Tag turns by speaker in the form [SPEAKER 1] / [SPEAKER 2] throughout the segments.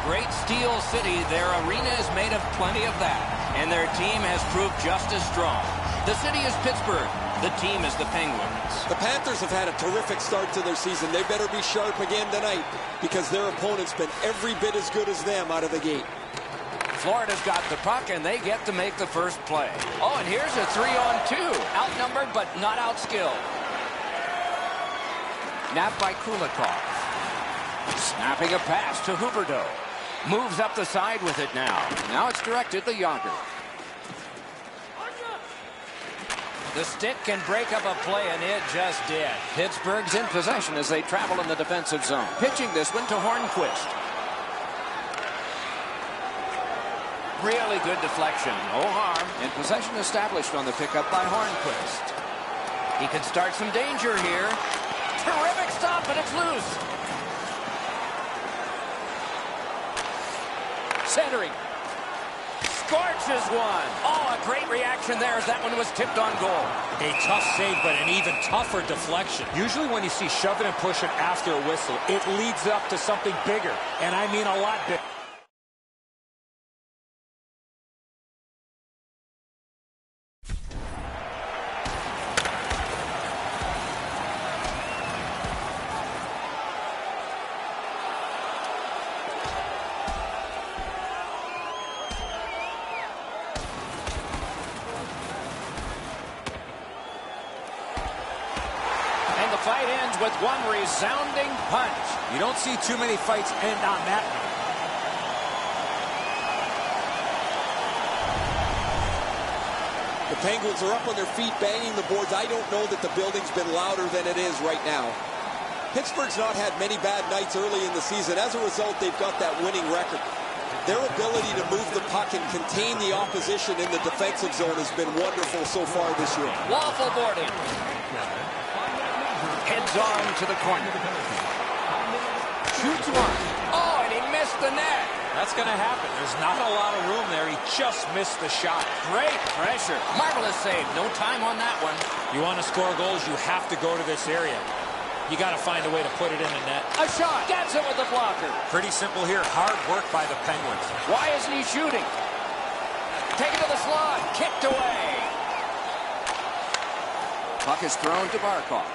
[SPEAKER 1] great Steel City, their arena is made of plenty of that, and their team has proved just as strong. The city is Pittsburgh. The team is the Penguins.
[SPEAKER 2] The Panthers have had a terrific start to their season. They better be sharp again tonight because their opponent's been every bit as good as them out of the gate.
[SPEAKER 1] Florida's got the puck, and they get to make the first play. Oh, and here's a 3-on-2. Outnumbered, but not outskilled. Napped by Kulikov. Snapping a pass to Huberdeau. Moves up the side with it now. Now it's directed to Yager. The stick can break up a play, and it just did. Pittsburgh's in possession as they travel in the defensive zone. Pitching this one to Hornquist. Really good deflection. No harm. And possession established on the pickup by Hornquist. He can start some danger here. Terrific stop, but it's loose. Centering. Scorches one. Oh, a great reaction there as that one was tipped on goal.
[SPEAKER 3] A tough save, but an even tougher deflection. Usually when you see shoving and pushing after a whistle, it leads up to something bigger. And I mean a lot bigger.
[SPEAKER 1] Fight ends with one resounding punch.
[SPEAKER 3] You don't see too many fights end on that.
[SPEAKER 2] The Penguins are up on their feet, banging the boards. I don't know that the building's been louder than it is right now. Pittsburgh's not had many bad nights early in the season. As a result, they've got that winning record. Their ability to move the puck and contain the opposition in the defensive zone has been wonderful so far this year.
[SPEAKER 1] Waffle boarding. Heads on to the corner. Shoots one. Oh, and he missed the net.
[SPEAKER 3] That's going to happen. There's not a lot of room there. He just missed the shot.
[SPEAKER 1] Great pressure. Marvelous save. No time on that one.
[SPEAKER 3] You want to score goals, you have to go to this area. You got to find a way to put it in the net.
[SPEAKER 1] A shot. Gets it with the blocker.
[SPEAKER 3] Pretty simple here. Hard work by the Penguins.
[SPEAKER 1] Why isn't he shooting? Taken to the slot. Kicked away. Puck is thrown to Barkov.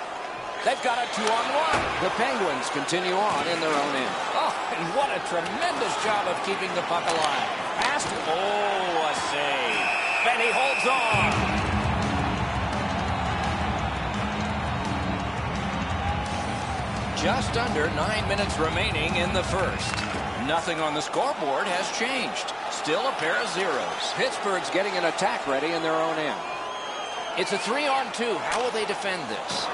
[SPEAKER 1] They've got a 2-on-1. The Penguins continue on in their own end. Oh, and what a tremendous job of keeping the puck alive. Past. Oh, a save. And he holds on. Just under 9 minutes remaining in the first. Nothing on the scoreboard has changed. Still a pair of zeros. Pittsburgh's getting an attack ready in their own end. It's a 3-on-2. How will they defend this?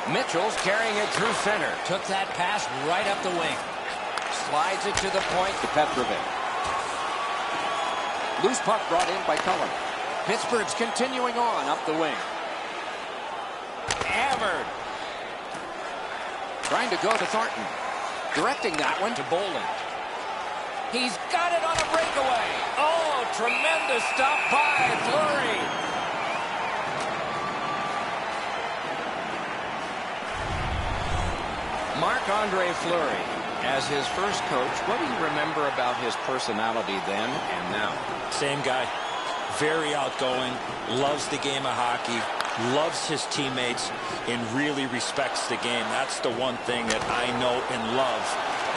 [SPEAKER 1] Mitchell's carrying it through center. Took that pass right up the wing. Slides it to the point to Petrovic. Loose puck brought in by Cullen. Pittsburgh's continuing on up the wing. Hammered. Trying to go to Thornton. Directing that one to Boland. He's got it on a breakaway. Oh, tremendous stop by Fleury. Marc-Andre Fleury, as his first coach, what do you remember about his personality then and now?
[SPEAKER 3] Same guy. Very outgoing, loves the game of hockey, loves his teammates, and really respects the game. That's the one thing that I know and love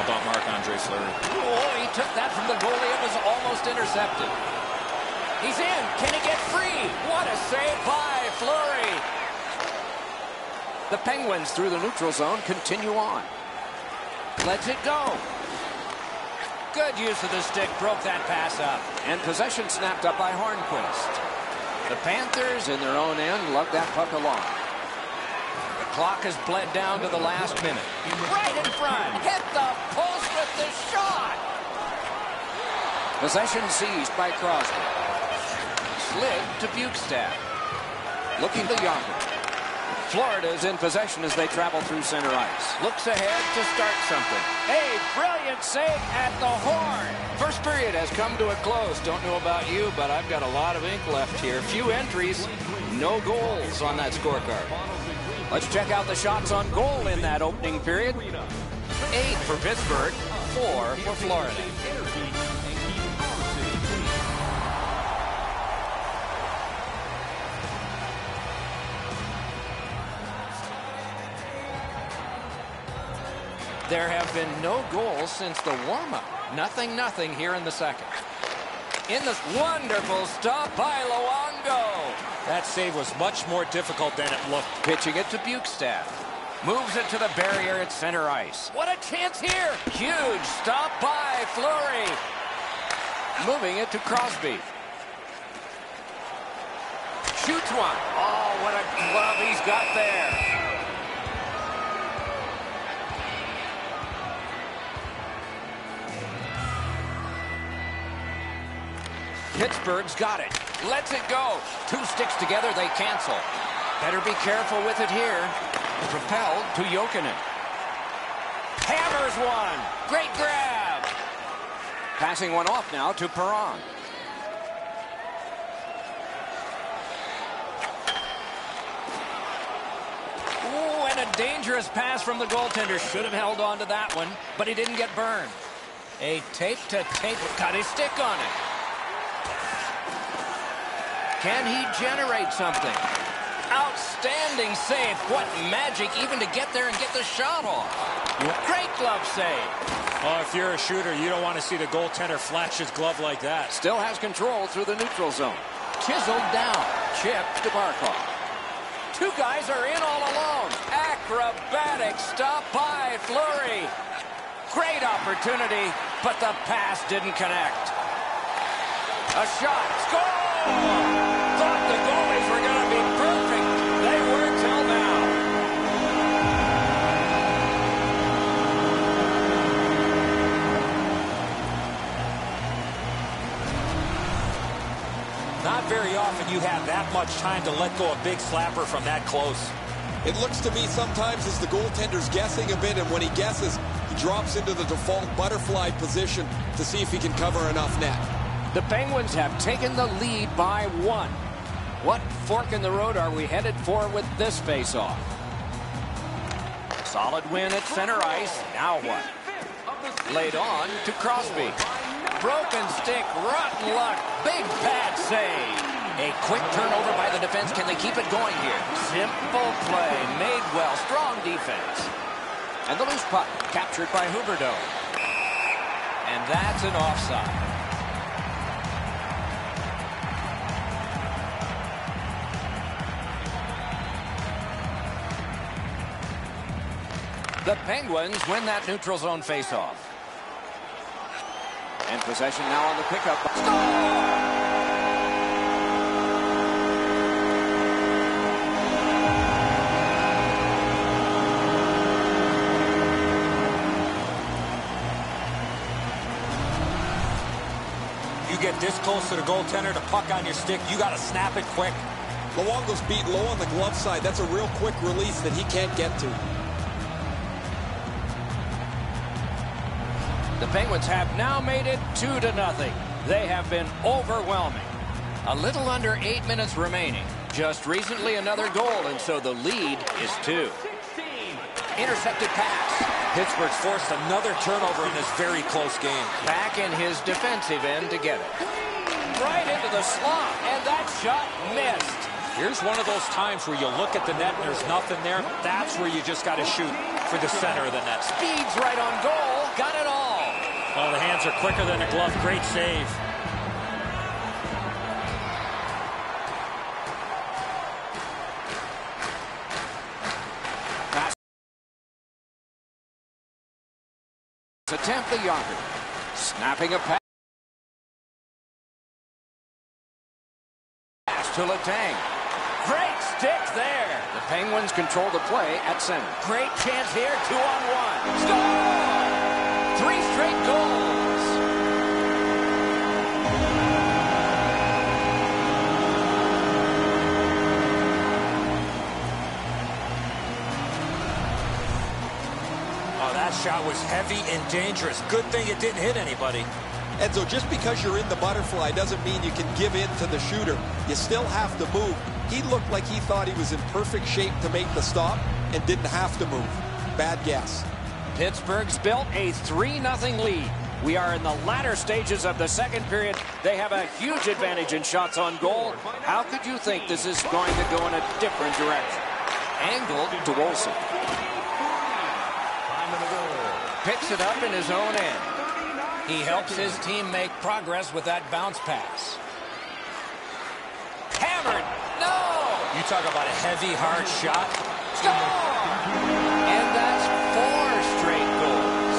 [SPEAKER 3] about Marc-Andre Fleury.
[SPEAKER 1] Oh, he took that from the goalie. It was almost intercepted. He's in. Can he get free? What a save by Fleury. The Penguins through the neutral zone continue on. Lets it go. Good use of the stick. Broke that pass up. And possession snapped up by Hornquist. The Panthers in their own end lug that puck along. The clock has bled down to the last minute. Right in front. Hit the post with the shot. Possession seized by Crosby. Slid to Bukestad. Looking to Yager. Florida's in possession as they travel through center ice. Looks ahead to start something. A brilliant save at the horn. First period has come to a close. Don't know about you, but I've got a lot of ink left here. Few entries, no goals on that scorecard. Let's check out the shots on goal in that opening period. 8 for Pittsburgh, 4 for Florida. There have been no goals since the warm-up. 0-0 here in the second. In this wonderful stop by Luongo.
[SPEAKER 3] That save was much more difficult than it looked.
[SPEAKER 1] Pitching it to Bukestad. Moves it to the barrier at center ice. What a chance here. Huge stop by Fleury. Moving it to Crosby. Shoots one. Oh, what a glove he's got there. Pittsburgh's got it. Lets it go. 2 sticks together, they cancel. Better be careful with it here. Propelled to Jokinen. Hammers one. Great grab. Passing one off now to Perron. Ooh, and a dangerous pass from the goaltender. Should have held on to that one, but he didn't get burned. A tape-to-tape. Got his stick on it. Can he generate something? Outstanding save. What magic even to get there and get the shot off. Great glove save.
[SPEAKER 3] Oh, if you're a shooter, you don't want to see the goaltender flash his glove like that.
[SPEAKER 1] Still has control through the neutral zone. Chiseled down. Chip to Barkov. 2 guys are in all alone. Acrobatic stop by Fleury. Great opportunity, but the pass didn't connect. A shot. Score! Thought the goalies were going to be perfect. They were till now.
[SPEAKER 3] Not very often you have that much time to let go a big slapper from that close.
[SPEAKER 2] It looks to me sometimes as the goaltender's guessing a bit, and when he guesses, he drops into the default butterfly position to see if he can cover enough net.
[SPEAKER 1] The Penguins have taken the lead by 1. What fork in the road are we headed for with this face-off? Solid win at center ice. Now what? Laid on to Crosby. Broken stick, rotten luck, big bad save. A quick turnover by the defense. Can they keep it going here? Simple play, made well, strong defense. And the loose puck captured by Huberdeau. And that's an offside. The Penguins win that neutral zone faceoff. And possession now on the pickup. Score!
[SPEAKER 3] You get this close to the goaltender, the puck on your stick, you got to snap it quick.
[SPEAKER 2] Luongo's beat low on the glove side. That's a real quick release that he can't get to.
[SPEAKER 1] The Penguins have now made it 2-0. They have been overwhelming. A little under 8 minutes remaining. Just recently another goal, and so the lead is 2. Intercepted pass.
[SPEAKER 3] Pittsburgh's forced another turnover in this very close game.
[SPEAKER 1] Back in his defensive end to get it. Right into the slot, and that shot missed.
[SPEAKER 3] Here's one of those times where you look at the net and there's nothing there. That's where you just got to shoot for the center of the net.
[SPEAKER 1] Speeds right on goal. Got it all.
[SPEAKER 3] Oh, the hands are quicker than the glove. Great save.
[SPEAKER 1] Pass. Attempt the Yonkers. Snapping a pass to Letang. Great stick there. The Penguins control the play at center. Great chance here. 2-on-1. Score! 3 straight goals.
[SPEAKER 3] Oh, that shot was heavy and dangerous. Good thing it didn't hit anybody.
[SPEAKER 2] Enzo, just because you're in the butterfly doesn't mean you can give in to the shooter. You still have to move. He looked like he thought he was in perfect shape to make the stop and didn't have to move. Bad guess.
[SPEAKER 1] Pittsburgh's built a 3-0 lead. We are in the latter stages of the second period. They have a huge advantage in shots on goal. How could you think this is going to go in a different direction? Angled to Olsen. Picks it up in his own end. He helps his team make progress with that bounce pass. Hammered. No!
[SPEAKER 3] You talk about a heavy, hard shot.
[SPEAKER 1] Score! And that's 4 straight goals.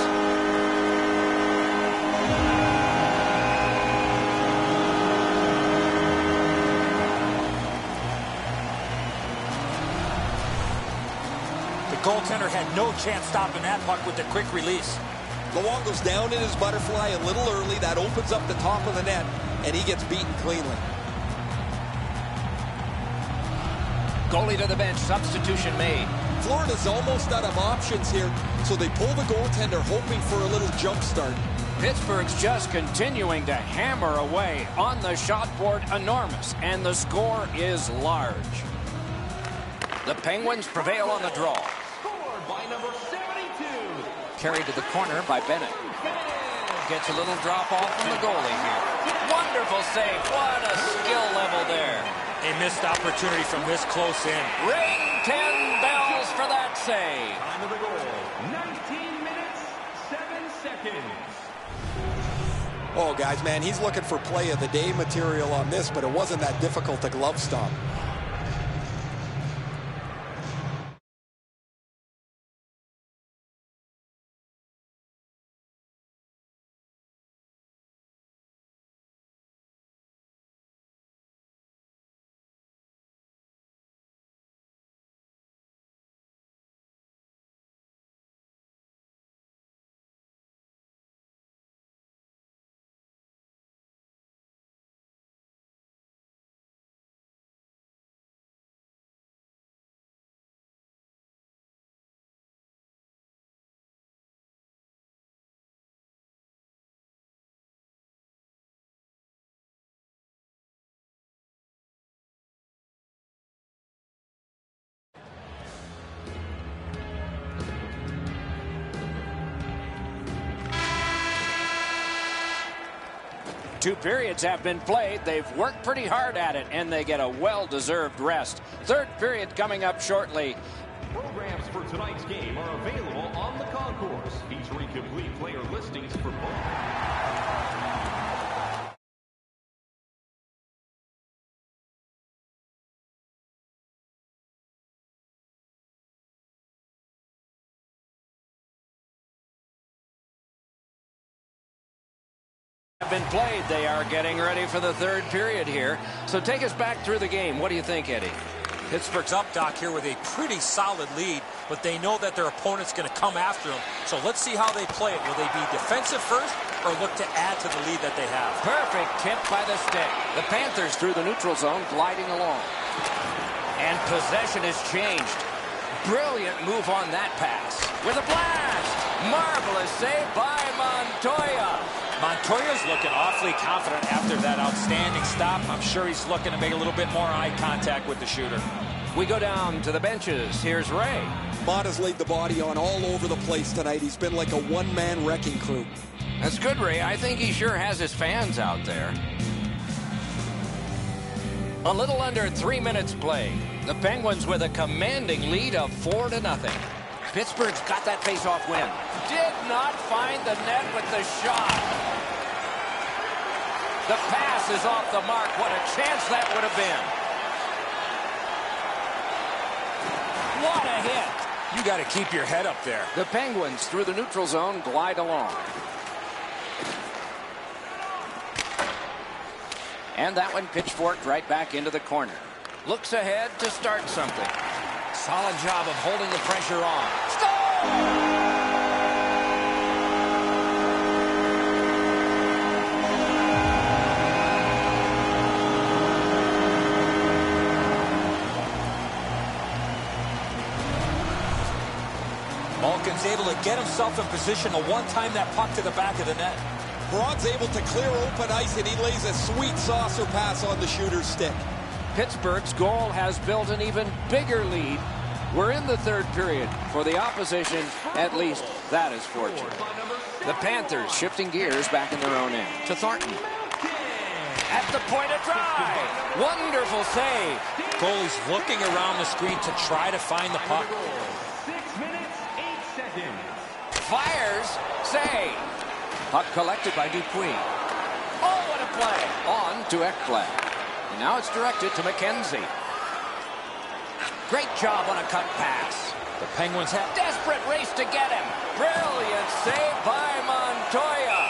[SPEAKER 3] The goaltender had no chance stopping that puck with the quick release.
[SPEAKER 2] Luongo's down in his butterfly a little early. That opens up the top of the net, and he gets beaten cleanly.
[SPEAKER 1] Goalie to the bench. Substitution made.
[SPEAKER 2] Florida's almost out of options here, so they pull the goaltender hoping for a little jump start.
[SPEAKER 1] Pittsburgh's just continuing to hammer away on the shot board. Enormous, and the score is large. The Penguins prevail on the draw.
[SPEAKER 4] Scored by number 72.
[SPEAKER 1] Carried to the corner by Bennett. Gets a little drop off from the goalie here. Wonderful save. What a skill level there.
[SPEAKER 3] A missed opportunity from this close in.
[SPEAKER 1] Ring 10 bells for that save.
[SPEAKER 4] Time of the goal, 19 minutes, 7 seconds.
[SPEAKER 2] Oh, guys, man, he's looking for play of the day material on this, but it wasn't that difficult to glove stop.
[SPEAKER 1] Two periods have been played. They've worked pretty hard at it, and they get a well-deserved rest. Third period coming up shortly.
[SPEAKER 4] Programs for tonight's game are available on the concourse, featuring complete player listings for both.
[SPEAKER 1] Have been played. They are getting ready for the third period here. So take us back through the game. What do you think, Eddie?
[SPEAKER 3] Pittsburgh's up, Doc, here with a pretty solid lead, but they know that their opponent's going to come after them. So let's see how they play it. Will they be defensive first or look to add to the lead that they have?
[SPEAKER 1] Perfect tip by the stick. The Panthers through the neutral zone, gliding along. And possession has changed. Brilliant move on that pass. With a blast. Marvelous save by Montoya.
[SPEAKER 3] Montoya's looking awfully confident after that outstanding stop. I'm sure he's looking to make a little bit more eye contact with the shooter.
[SPEAKER 1] We go down to the benches. Here's Ray.
[SPEAKER 2] Mott laid the body on all over the place tonight. He's been like a one-man wrecking crew.
[SPEAKER 1] That's good, Ray. I think he sure has his fans out there. A little under 3 minutes played. The Penguins with a commanding lead of 4-0. Pittsburgh's got that face-off win. Did not find the net with the shot. The pass is off the mark. What a chance that would have been. What a hit.
[SPEAKER 3] You got to keep your head up there.
[SPEAKER 1] The Penguins through the neutral zone glide along. And that one pitchforked right back into the corner. Looks ahead to start something. Solid job of holding the pressure on. Score!
[SPEAKER 3] Malkin's able to get himself in position to one-time that puck to the back of the net.
[SPEAKER 2] Braun's able to clear open ice, and he lays a sweet saucer pass on the shooter's stick.
[SPEAKER 1] Pittsburgh's goal has built an even bigger lead. We're in the third period. For the opposition, at least That is fortunate. The Panthers shifting gears back in their own end. To Thornton. At the point of drive. Wonderful save.
[SPEAKER 3] Goalie's looking around the screen to try to find the puck.
[SPEAKER 4] 6 minutes, 8 seconds.
[SPEAKER 1] Fires. Save. Puck collected by Dupuis. Oh, what a play. On to Ekblad. And now it's directed to McKenzie. Great job on a cut pass.
[SPEAKER 3] The Penguins have
[SPEAKER 1] Desperate race to get him. Brilliant save by Montoya.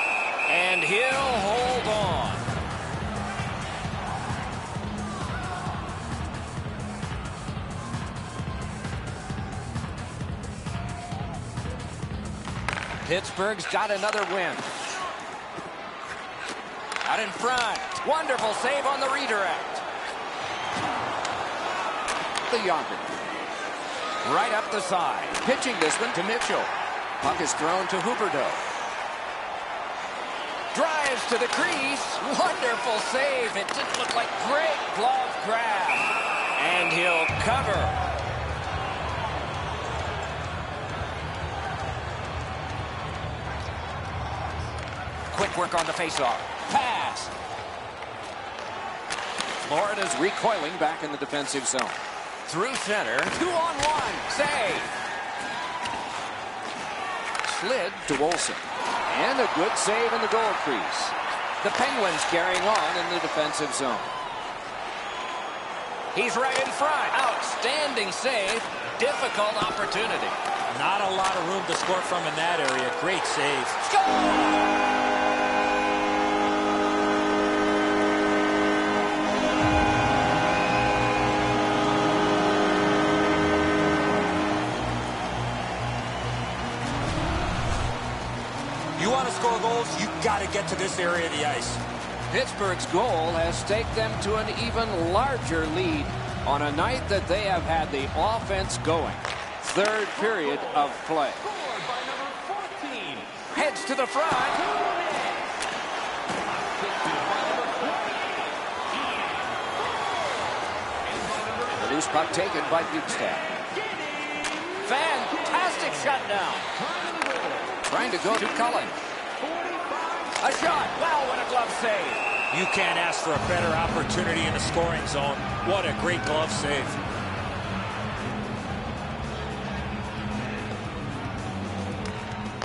[SPEAKER 1] And he'll hold on. Pittsburgh's got another win. Out in front. Wonderful save on the redirect. The Yonker. Right up the side. Pitching this one to Mitchell. Puck is thrown to Huberdeau. Drives to the crease. Wonderful save. It didn't look like great glove grab. And he'll cover. Quick work on the faceoff. Pass. Florida's recoiling back in the defensive zone. Through center. 2-on-1. Save. Slid to Olsen. And a good save in the goal crease. The Penguins carrying on in the defensive zone. He's right in front. Outstanding save. Difficult opportunity.
[SPEAKER 3] not a lot of room to score from in that area. Great save.
[SPEAKER 1] Score!
[SPEAKER 3] You want to score goals, you got to get to this area of the ice.
[SPEAKER 1] Pittsburgh's goal has taken them to an even larger lead on a night that they have had the offense going. Third period of play. Heads to the front. The loose puck taken by Bukestad. Fantastic shutdown. Trying to go to Cullen. A shot. Wow, what a glove save.
[SPEAKER 3] You can't ask for a better opportunity in the scoring zone. What a great glove save.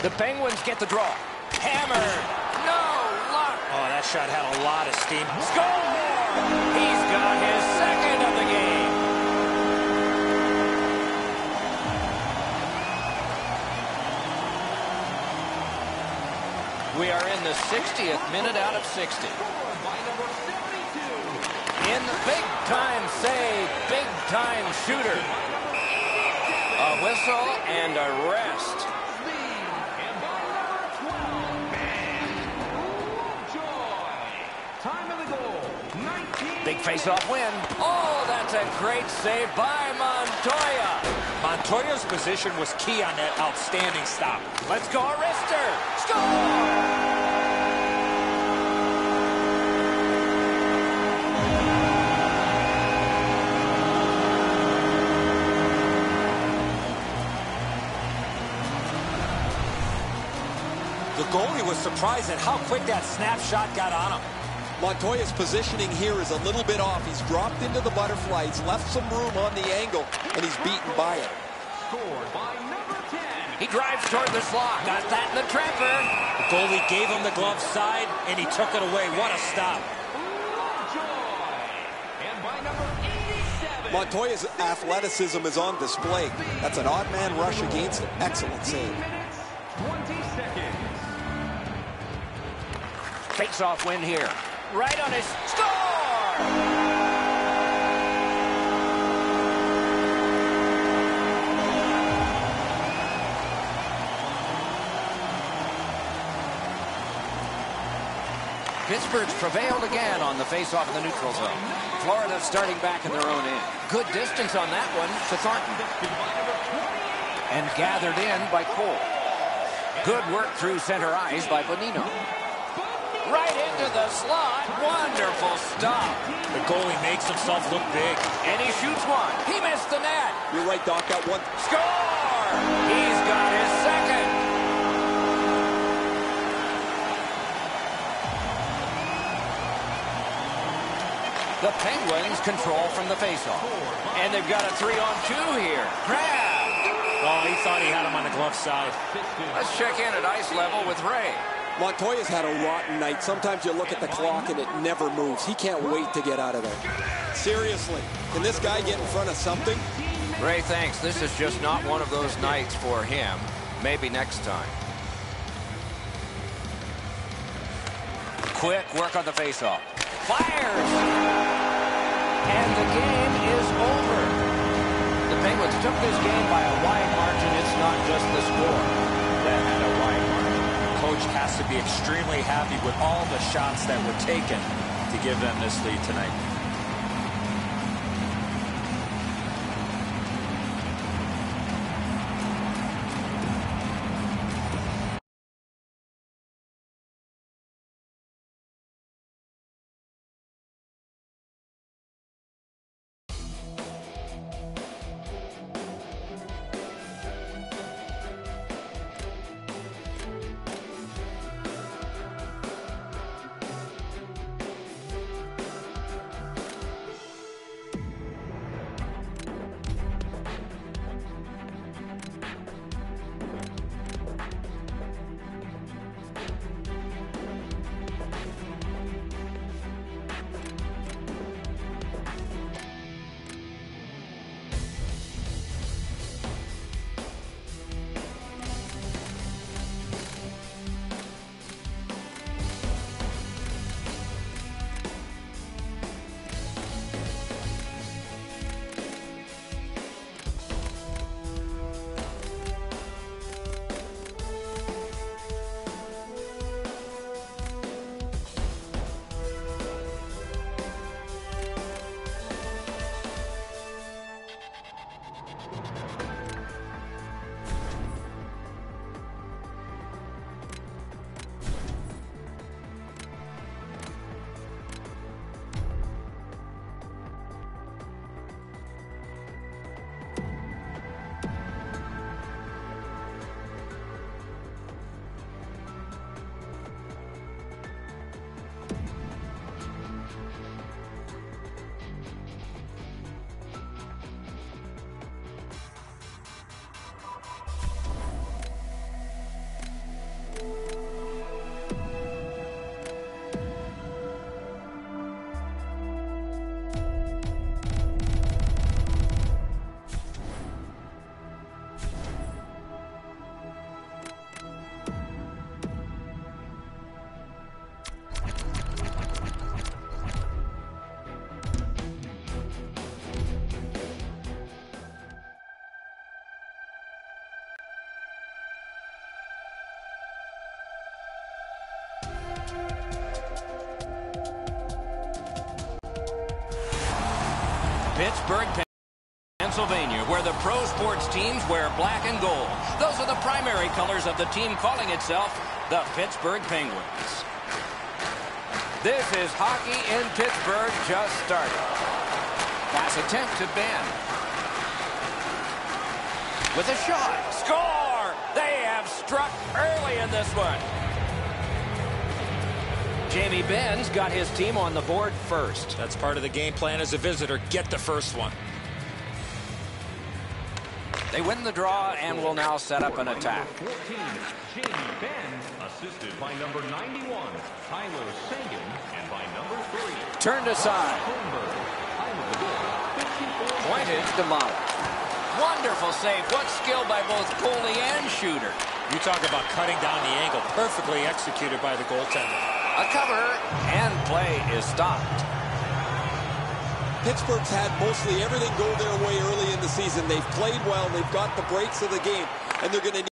[SPEAKER 1] The Penguins get the draw. Hammered. No luck.
[SPEAKER 3] Oh, that shot had a lot of steam.
[SPEAKER 1] Score! He's got his second of the game. We are in the 60th minute out of 60. In the big-time save, big-time shooter. A whistle and a rest. Big face-off win. Oh, that's a great save by Montoya.
[SPEAKER 3] Montoya's position was key on that outstanding stop.
[SPEAKER 1] Let's go, Arister. Score!
[SPEAKER 3] The goalie was surprised at how quick that snapshot got on him.
[SPEAKER 2] Montoya's positioning here is a little bit off. He's dropped into the butterfly. He's left some room on the angle, and he's beaten by it.
[SPEAKER 4] Scored by number 10.
[SPEAKER 1] He drives toward the slot. Got that in the trapper.
[SPEAKER 3] The goalie gave him the glove side, and he took it away. What a stop.
[SPEAKER 4] And by number 87.
[SPEAKER 2] Montoya's athleticism is on display. That's an odd man rush against him. Excellent save.
[SPEAKER 4] minutes, 20 seconds.
[SPEAKER 1] Face-off win here. Right on his score! Pittsburgh's prevailed again on the face-off in the neutral zone. Florida starting back in their own end. Good distance on that one to Thornton. And gathered in by Cole. Good work through center ice by Bonino. Right into the slot. Wonderful stop.
[SPEAKER 3] The goalie makes himself look big.
[SPEAKER 1] And he shoots one. He missed the net.
[SPEAKER 2] You're right, Doc. That one.
[SPEAKER 1] Score! He's got his second. The Penguins control from the faceoff. And they've got a 3-on-2 here. Grab!
[SPEAKER 3] Oh, he thought he had him on the glove side.
[SPEAKER 1] Let's check in at ice level with Ray.
[SPEAKER 2] Montoya's had a rotten night. Sometimes you look at the clock and it never moves. He can't wait to get out of there. Seriously, can this guy get in front of something?
[SPEAKER 1] Ray thinks this is just not one of those nights for him. Maybe next time. Quick work on the faceoff. Fires! And the game is over. The Penguins took this game by a wide margin. It's not just the score that had a wide margin.
[SPEAKER 3] Coach has to be extremely happy with all the shots that were taken to give them this lead tonight.
[SPEAKER 1] Pittsburgh, Pennsylvania, where the pro sports teams wear black and gold. Those are the primary colors of the team calling itself the Pittsburgh Penguins. This is hockey in Pittsburgh just started. Pass attempt to Ben. With a shot. Score! They have struck early in this one. Jamie Benn's got his team on the board first.
[SPEAKER 3] That's part of the game plan as a visitor. Get the first one.
[SPEAKER 1] They win the draw and will now set up an attack.
[SPEAKER 4] 14, Jamie Benn, assisted by number 91, Tyler Seguin, and by number 3,
[SPEAKER 1] turned aside.
[SPEAKER 4] Time of the goal, 54.
[SPEAKER 1] Pointed, demolished. Wonderful save. What skill by both goalie and shooter.
[SPEAKER 3] You talk about cutting down the angle. Perfectly executed by the goaltender.
[SPEAKER 1] A cover, and play is stopped.
[SPEAKER 2] Pittsburgh's had mostly everything go their way early in the season. They've played well. They've got the breaks of the game, and they're going to